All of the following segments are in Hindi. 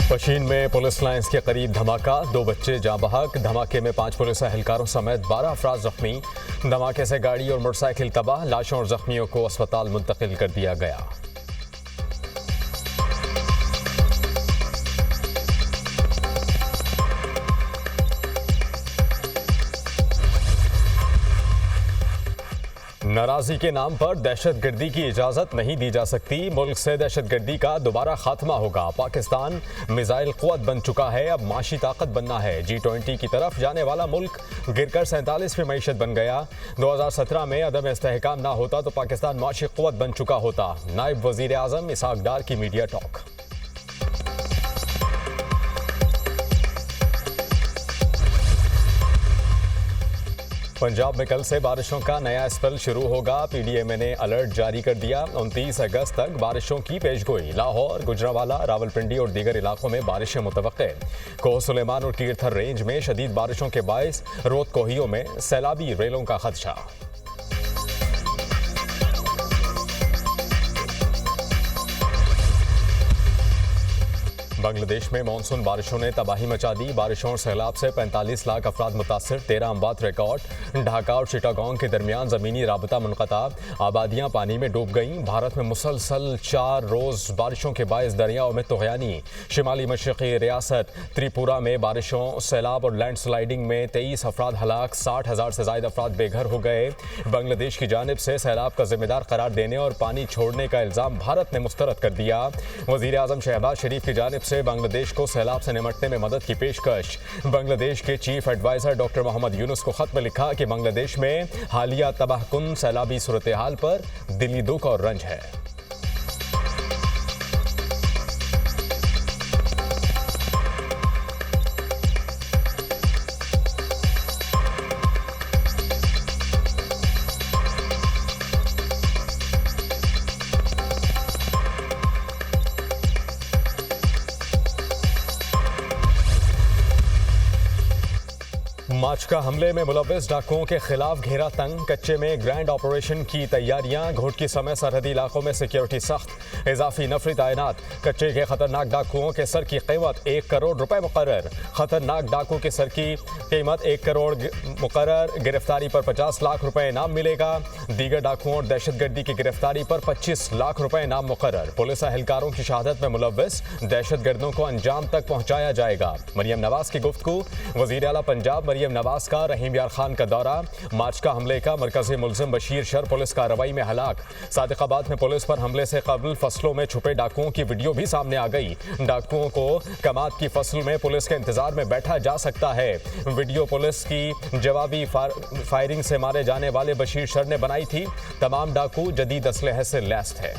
पशीन में पुलिस लाइंस के करीब धमाका, 2 बच्चे जाँ बहक। धमाके में 5 पुलिस एहलकारों समेत 12 अफराद जख्मी। धमाके से गाड़ी और मोटरसाइकिल तबाह, लाशों और जख्मियों को अस्पताल मुंतकिल कर दिया गया। नाराजी के नाम पर दहशतगर्दी की इजाजत नहीं दी जा सकती। मुल्क से दहशतगर्दी का दोबारा खात्मा होगा। पाकिस्तान मिसाइल क़ुव्वत बन चुका है, अब माशी ताकत बनना है। G20 की तरफ जाने वाला मुल्क गिरकर 47वीं मईशत बन गया। 2017 में अदम इस्तेहकाम ना होता तो पाकिस्तान माशी क़ुव्वत बन चुका होता। नायब वज़ीर आज़म इसहाक डार की मीडिया टॉक। पंजाब में कल से बारिशों का नया स्पेल शुरू होगा। PDMA ने अलर्ट जारी कर दिया। 29 अगस्त तक बारिशों की पेशगोई। लाहौर, गुजरांवाला, रावलपिंडी और दीगर इलाकों में बारिशें मुतवक्के। कोह सुलेमान और कीरथर रेंज में शदीद बारिशों के बायस रोत कोहियों में सैलाबी रेलों का खदशा। बांग्लादेश में मानसून बारिशों ने तबाही मचा दी। बारिशों और सैलाब से 45 लाख अफराद मुतासर, 13 अमवात रिकॉर्ड। ढाका और चिटागोंग के दरमियान ज़मीनी राबता मुनक़ता, आबादियाँ पानी में डूब गईं। भारत में मुसलसल 4 रोज़ बारिशों के बायस दरियाओं में तुग़यानी। शिमाली मशरक़ी रियासत त्रिपुरा में बारिशों, सैलाब और लैंड स्लाइडिंग में 23 अफराद हलाक, 60,000 से ज़ायद अफराद बेघर हो गए। बांग्लादेश की जानिब से सैलाब का जिम्मेदार करार देने और पानी छोड़ने का इल्ज़ाम भारत ने मुस्तरद कर दिया। वज़ीर आज़म शहबाज शरीफ की जानिब से बांग्लादेश को सैलाब से निमटने में मदद की पेशकश। बांग्लादेश के chief adviser doctor Mohammad Yunus को खत में लिखा कि बांग्लादेश में हालिया तबाहकुन सैलाबी सूरत हाल पर दिली दुख और रंज है। माचका हमले में मुलव्विस डाकुओं के खिलाफ घेरा तंग। कच्चे में ग्रैंड ऑपरेशन की तैयारियां। घोटकी समेत सरहदी इलाकों में सिक्योरिटी सख्त, इजाफी नफरी तैनात। कच्चे के खतरनाक डाकुओं के सर की कीमत 1 करोड़ रुपए मुकर्रर। खतरनाक डाकू के सर की कीमत 1 करोड़ मुकर्रर। गिरफ्तारी पर 50 लाख रुपए इनाम मिलेगा। दीगर डाकुओं और दहशतगर्दी की गिरफ्तारी पर 25 लाख रुपए इनाम मुकर्रर। पुलिस एहलकारों की शहादत में मुलव्विस दहशतगर्दों को अंजाम तक पहुंचाया जाएगा। मरियम नवाज की गुफ्तगू। वज़ीर आला पंजाब मरियम नवाज का रहीम यार खान का दौरा। माचका हमले का मरकजी मुल्जिम बशीर शर पुलिस कार्रवाई में हलाक। सादिकाबाद में पुलिस पर हमले से कबल फसलों में छुपे डाकुओं की वीडियो भी सामने आ गई। डाकुओं को कमात की फसल में पुलिस के इंतजार में बैठा जा सकता है। वीडियो पुलिस की जवाबी फायरिंग से मारे जाने वाले बशीर शर ने बनाई थी। तमाम डाकू जदीद असलहे से लैस थे।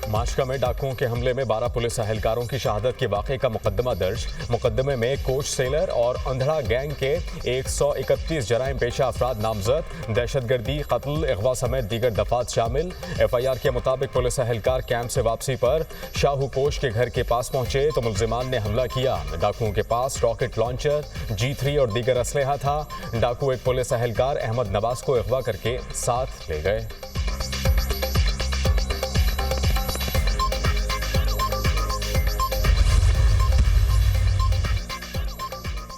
माचका में डाकुओं के हमले में 12 पुलिस एहलकारों की शहादत के वाक़े का मुकदमा दर्ज। मुकदमे में कोच सेलर और अंधड़ा गैंग के 131 जराइम पेशा अफराद नामजद। दहशतगर्दी, कत्ल, अगवा समेत दीगर दफात शामिल। FIR के मुताबिक पुलिस एहलकार कैंप से वापसी पर शाहू कोच के घर के पास पहुंचे तो मुल्जिमान ने हमला किया। डाकुओं के पास रॉकेट लॉन्चर, G3 और दीगर असलहा था। डाकू एक पुलिस एहलकार अहमद नवाज को अगवा करके साथ ले गए।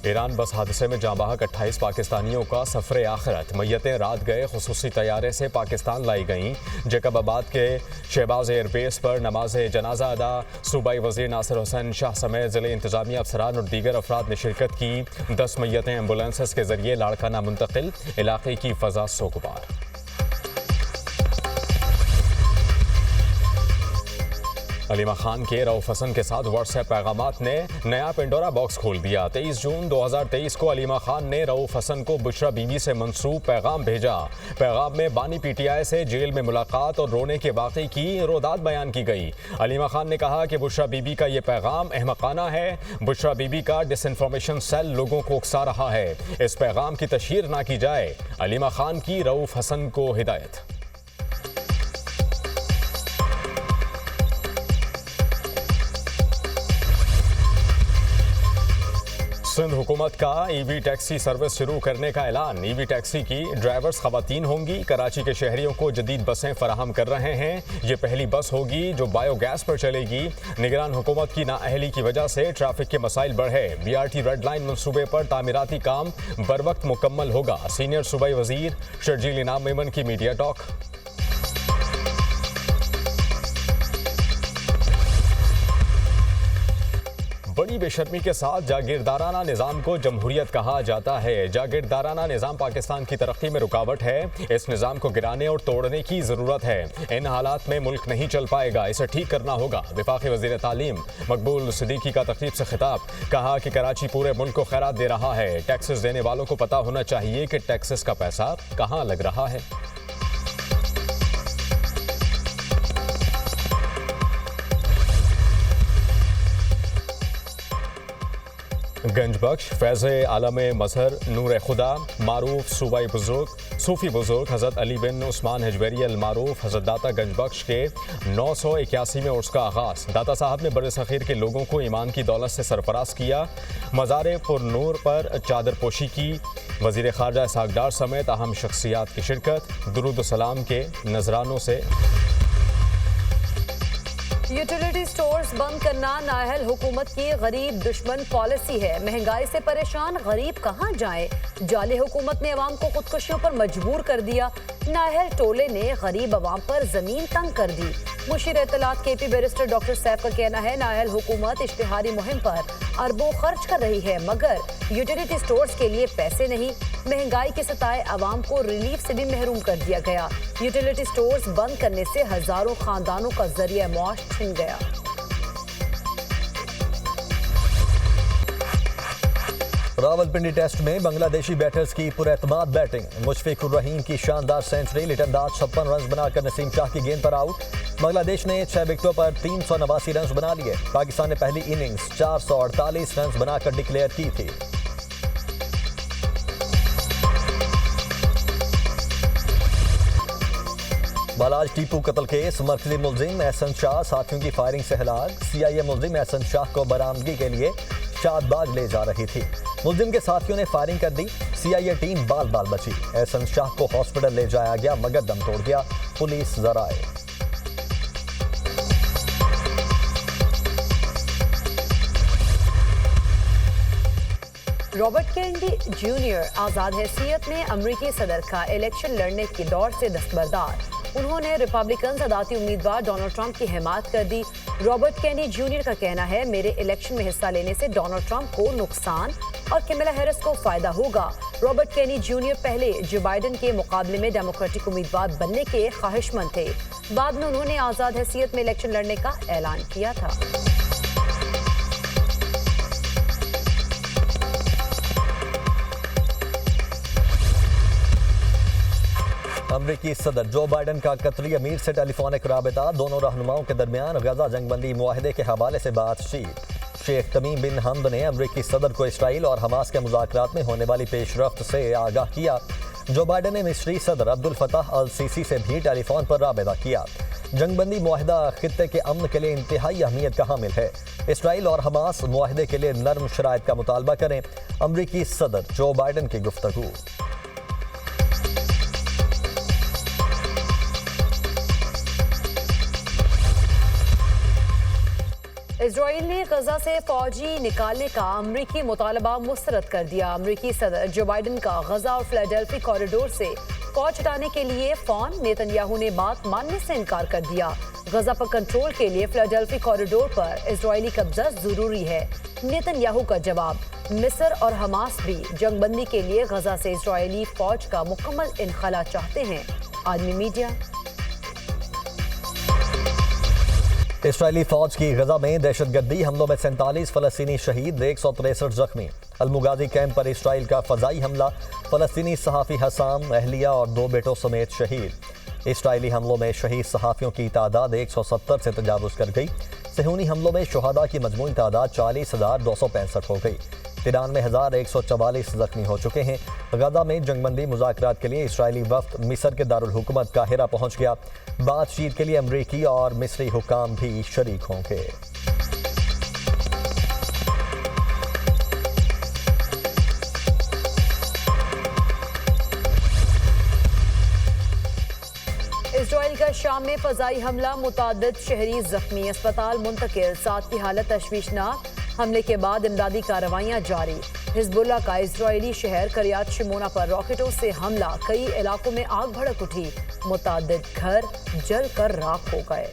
ईरान बस हादसे में जाँ बहक 28 पाकिस्तानियों का सफ़र आखिरत। मैयतें रात गए खुसूसी तैयारे से पाकिस्तान लाई गईं। जैकबाबाद के शहबाज एयरबेस पर नमाज जनाजा अदा। सूबाई वज़ीर नासिर हुसैन शाह समेत ज़िले इंतजामिया अफसरान और दीगर अफराद ने शिरकत की। 10 मैयतें एम्बुलेंसेस के जरिए लाड़काना मुंतकिल। इलाके की फ़ज़ा सोगवार। अलीमा खान के रऊफ हसन के साथ व्हाट्सएप पैगामात ने नया पेंडोरा बॉक्स खोल दिया। 23 जून 2023 को अलीमा खान ने रऊफ हसन को बुशरा बीबी से मंसूब पैगाम भेजा। पैगाम में बानी PTI से जेल में मुलाकात और रोने के वाक़े की रोदात बयान की गई। अलीमा खान ने कहा कि बुशरा बीबी का ये पैगाम अहमकाना है। बुशरा बीबी का डिसइंफॉर्मेशन सेल लोगों को उकसा रहा है। इस पैगाम की तशहीर ना की जाए। अलीमा खान की रऊफ हसन को हिदायत। सिंध हुकूमत का ईवी टैक्सी सर्विस शुरू करने का ऐलान। ईवी टैक्सी की ड्राइवर्स खवातीन होंगी। कराची के शहरियों को जदीद बसें फराहम कर रहे हैं। ये पहली बस होगी जो बायोगैस पर चलेगी। निगरान हुकूमत की नाअहली की वजह से ट्रैफिक के मसाइल बढ़े। BRT रेड लाइन मंसूबे पर तामीराती काम बर वक्त मुकम्मल होगा। सीनियर सूबाई वजीर शर्जील इनाम मेमन की मीडिया टॉक। बड़ी बेशर्मी के साथ जागीरदाराना निज़ाम को जमहूरियत कहा जाता है। जागीरदाराना निज़ाम पाकिस्तान की तरक्की में रुकावट है। इस निज़ाम को गिराने और तोड़ने की ज़रूरत है। इन हालात में मुल्क नहीं चल पाएगा, इसे ठीक करना होगा। वफाकी वज़ीर तालीम मकबूल सिद्दीकी का तकरीब से खिताब। कहा कि कराची पूरे मुल्क को खैरात दे रहा है। टैक्सेस देने वालों को पता होना चाहिए कि टैक्सेस का पैसा कहाँ लग रहा है। गंजबख्श फैज़ आलम मजहर नूर खुदा मारूफ सूफी बुजुर्ग हज़रत अली बिन उस्मान हजबेरी अल मारूफ हज़रत दाता गंजबख्श के 981 में उर्स का आगाज़। दाता साहब ने बड़े सख़ीर के लोगों को ईमान की दौलत से सरफराज किया। मज़ार पुरनूर पर चादर पोशी की। वज़ीर ख़ारजा इसहाक़ डार समेत अहम शख्सियात की शिरकत। दुरूद सलाम के नजरानों से। यूटिलिटी स्टोर्स बंद करना नाअहल हुकूमत की गरीब दुश्मन पॉलिसी है। महंगाई से परेशान गरीब कहाँ जाए। जाली हुकूमत ने अवाम को खुदकुशियों पर मजबूर कर दिया। नाअहल टोले ने गरीब अवाम पर जमीन तंग कर दी। मुशीर इत्तलात KP बैरिस्टर डॉक्टर सैफ का कहना है नाअहल हुकूमत इश्तिहारी मुहिम पर अरबों खर्च कर रही है, मगर यूटिलिटी स्टोर्स के लिए पैसे नहीं। महंगाई के सताए अवाम को रिलीफ से भी महरूम कर दिया गया। यूटिलिटी स्टोर्स बंद करने से हजारों खानदानों का जरिया मौश छिन गया। रावलपिंडी टेस्ट में बांग्लादेशी बैटर्स की पुरएतमाद बैटिंग। मुशफिकुर रहीम की शानदार सेंचुरी। लिटनदाज 56 रन बनाकर नसीम शाह की गेंद पर आउट। बांग्लादेश ने 6 विकेटों पर 389 रन बना लिए। पाकिस्तान ने पहली इनिंग्स 448 रन बनाकर डिक्लेयर की थी। बालाज टीपू कत्ल केस मरकजी मुलजिम एहसन शाह साथियों की फायरिंग से हलाक। CIA मुलजिम एहसन शाह को बरामदगी के लिए शादबाग ले जा रही थी। मुलजिम के साथियों ने फायरिंग कर दी। CIA टीम बाल बाल बची। एहसन शाह को हॉस्पिटल ले जाया गया मगर दम तोड़ गया। पुलिस जराए। रॉबर्ट केनेडी जूनियर आज़ाद हैसियत में अमरीकी सदर का इलेक्शन लड़ने के दौर से दस्तबरदार। उन्होंने रिपब्लिकन सदाती उम्मीदवार डोनाल्ड ट्रंप की हिमायत कर दी। रॉबर्ट केनेडी जूनियर का कहना है मेरे इलेक्शन में हिस्सा लेने से डोनाल्ड ट्रंप को नुकसान और कमला हैरिस को फायदा होगा। रॉबर्ट केनेडी जूनियर पहले जो बाइडेन के मुकाबले में डेमोक्रेटिक उम्मीदवार बनने के ख्वाहिशमंद थे। बाद में उन्होंने आज़ाद हैसियत में इलेक्शन लड़ने का ऐलान किया था। अमरीकी सदर जो बाइडन का कतरी अमीर से टेलीफोनिक राबता। दोनों रहनुमाओं के दरमियान गजा जंगबंदी मुआहदे के हवाले से बातचीत। शेख तमीम बिन हमद ने अमरीकी सदर को इसराइल और हमास के मुज़ाकरात में होने वाली पेशरफ्त से आगाह किया। जो बाइडन ने मिस्री सदर अब्दुल फताह अल सीसी से भी टेलीफोन पर राबता किया। जंगबंदी मुआहदा खित्ते के अमन के लिए इंतहाई अहमियत का हामिल है। इसराइल और हमास मुआहदे के लिए नर्म शराइत का मुतालबा करें। अमरीकी सदर जो बाइडन की गुफ्तगू। इजराइल ने गजा से फौजी निकालने का अमरीकी मुतालबा मुस्तरद कर दिया। अमरीकी सदर जो बाइडन का गजा और फिलाडेल्फी कॉरिडोर से फौज हटाने के लिए फोन। नेतन्याहू ने बात मानने से इनकार कर दिया। गजा पर कंट्रोल के लिए फिलाडेल्फी कॉरिडोर पर इजरायली कब्जा जरूरी है। नेतन्याहू का जवाब। मिस्र और हमास भी जंगबंदी के लिए गजा से इजरायली फौज का मुकम्मल इनखला चाहते हैं। आदमी मीडिया। इसराइली फौज की गजा में दहशतगर्दी हमलों में 47 फलस्तीनी शहीद, 163 जख्मी। अलमुगाजी कैंप पर इसराइल का फजाई हमला। फलस्तीनी सहाफ़ी हसाम, अहलिया और 2 बेटों समेत शहीद। इसराइली हमलों में शहीद सहाफ़ियों की तादाद 170 से तजावुज़ कर गई। सहूनी हमलों में शुहदा की मजमूई तादाद 40,265 हो गई। 93,144 जख्मी हो चुके हैं। गजा में जंगबंदी मुज़ाकरात के लिए इसराइली वफ्द मिस्र के दारुल हुकूमत काहिरा पहुंच गया। बातचीत के लिए अमरीकी और मिस्री हुकाम भी शरीक होंगे। इसराइल का शाम में फजाई हमला, मुतादिद शहरी जख्मी, अस्पताल मुंतकिल, 7 की हालत तशवीशनाक। हमले के बाद इमदादी कार्रवाइयां जारी। हिजबुल्लाह का इसराइली शहर करियात शिमोना पर रॉकेटों से हमला, कई इलाकों में आग भड़क उठी, मुतादिद घर जलकर राख हो गए।